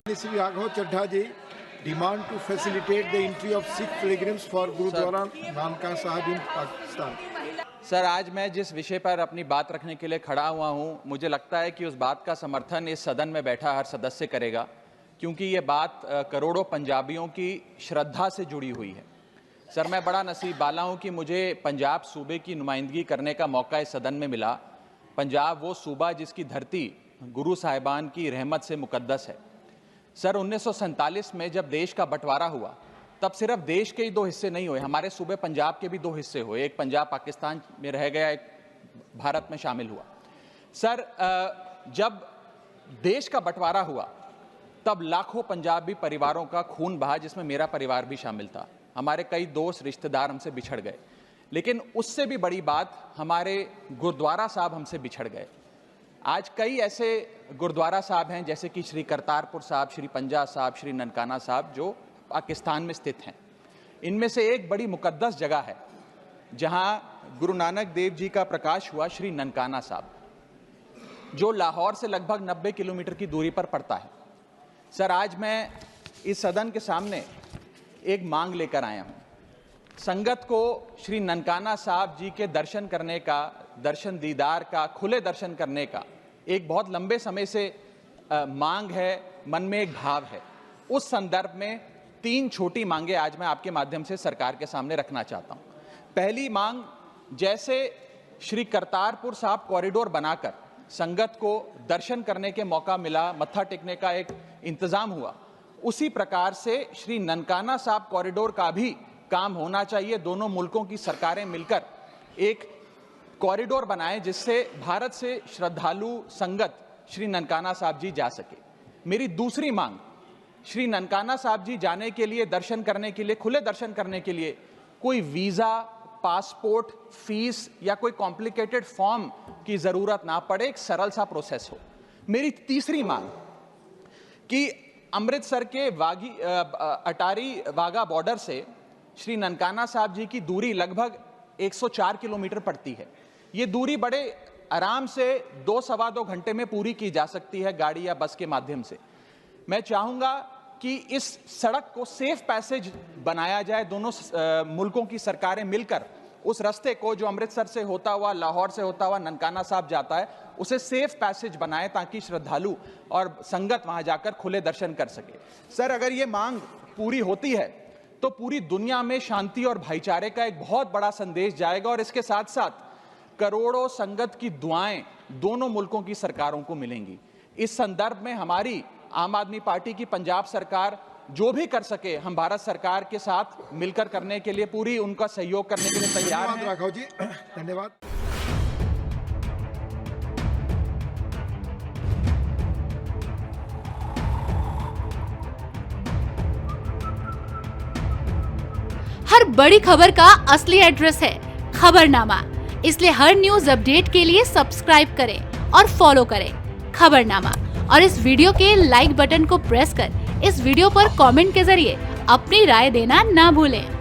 Sri Raghav Chaddha ji demand to facilitate the entry of Sikh pilgrims for Gurudwara Nankana Sahib in Pakistan. Sir, आज मैं जिस विषय पर अपनी बात रखने के लिए खड़ा हुआ हूं, मुझे लगता है कि उस बात का समर्थन इस सदन में बैठा हर सदस्य करेगा, क्योंकि ये बात करोड़ों पंजाबियों की श्रद्धा से जुड़ी हुई है। सर, मैं बड़ा नसीब वाला हूं कि मुझे पंजाब सूबे की नुमाइंदगी करने का मौका इस सदन में मिला। पंजाब वो सूबा जिसकी धरती गुरु साहिबान की रहमत से मुकद्दस है। सर, 1947 में जब देश का बंटवारा हुआ, तब सिर्फ देश के ही दो हिस्से नहीं हुए, हमारे सूबे पंजाब के भी दो हिस्से हुए। एक पंजाब पाकिस्तान में रह गया, एक भारत में शामिल हुआ। सर, जब देश का बंटवारा हुआ, तब लाखों पंजाबी परिवारों का खून बहा, जिसमें मेरा परिवार भी शामिल था। हमारे कई दोस्त रिश्तेदार हमसे बिछड़ गए, लेकिन उससे भी बड़ी बात, हमारे गुरुद्वारा साहब हमसे बिछड़ गए। आज कई ऐसे गुरुद्वारा साहब हैं, जैसे कि श्री करतारपुर साहब, श्री पंजा साहब, श्री ननकाना साहब, जो पाकिस्तान में स्थित हैं। इनमें से एक बड़ी मुकद्दस जगह है जहां गुरु नानक देव जी का प्रकाश हुआ, श्री ननकाना साहब, जो लाहौर से लगभग 90 किलोमीटर की दूरी पर पड़ता है। सर, आज मैं इस सदन के सामने एक मांग लेकर आया हूं। संगत को श्री ननकाना साहब जी के दर्शन करने का, दर्शन दीदार का, खुले दर्शन करने का एक बहुत लंबे समय से मांग है, मन में एक भाव है। उस संदर्भ में 3 छोटी मांगे आज मैं आपके माध्यम से सरकार के सामने रखना चाहता हूं। पहली मांग, जैसे श्री करतारपुर साहब कॉरिडोर बनाकर संगत को दर्शन करने के मौका मिला, मत्था टेकने का एक इंतजाम हुआ, उसी प्रकार से श्री ननकाना साहब कॉरिडोर का भी काम होना चाहिए। दोनों मुल्कों की सरकारें मिलकर एक कॉरिडोर बनाएं, जिससे भारत से श्रद्धालु संगत श्री ननकाना साहब जी जा सके। मेरी दूसरी मांग, श्री ननकाना साहब जी जाने के लिए, दर्शन करने के लिए, खुले दर्शन करने के लिए कोई वीज़ा, पासपोर्ट, फीस या कोई कॉम्प्लिकेटेड फॉर्म की ज़रूरत ना पड़े, एक सरल सा प्रोसेस हो। मेरी तीसरी मांग कि अमृतसर के अटारी वाघा बॉर्डर से श्री ननकाना साहब जी की दूरी लगभग 104 किलोमीटर पड़ती है। ये दूरी बड़े आराम से 2-2.25 घंटे में पूरी की जा सकती है, गाड़ी या बस के माध्यम से। मैं चाहूँगा कि इस सड़क को सेफ पैसेज बनाया जाए। दोनों मुल्कों की सरकारें मिलकर उस रास्ते को, जो अमृतसर से होता हुआ, लाहौर से होता हुआ ननकाना साहब जाता है, उसे सेफ पैसेज बनाएं, ताकि श्रद्धालु और संगत वहां जाकर खुले दर्शन कर सके। सर, अगर ये मांग पूरी होती है तो पूरी दुनिया में शांति और भाईचारे का एक बहुत बड़ा संदेश जाएगा, और इसके साथ साथ करोड़ों संगत की दुआएं दोनों मुल्कों की सरकारों को मिलेंगी। इस संदर्भ में हमारी आम आदमी पार्टी की पंजाब सरकार जो भी कर सके, हम भारत सरकार के साथ मिलकर करने के लिए, पूरी उनका सहयोग करने के लिए तैयार हैं। राघव जी, धन्यवाद। हर बड़ी खबर का असली एड्रेस है खबरनामा, इसलिए हर न्यूज अपडेट के लिए सब्सक्राइब करें और फॉलो करें खबरनामा, और इस वीडियो के लाइक बटन को प्रेस कर इस वीडियो पर कमेंट के जरिए अपनी राय देना ना भूलें।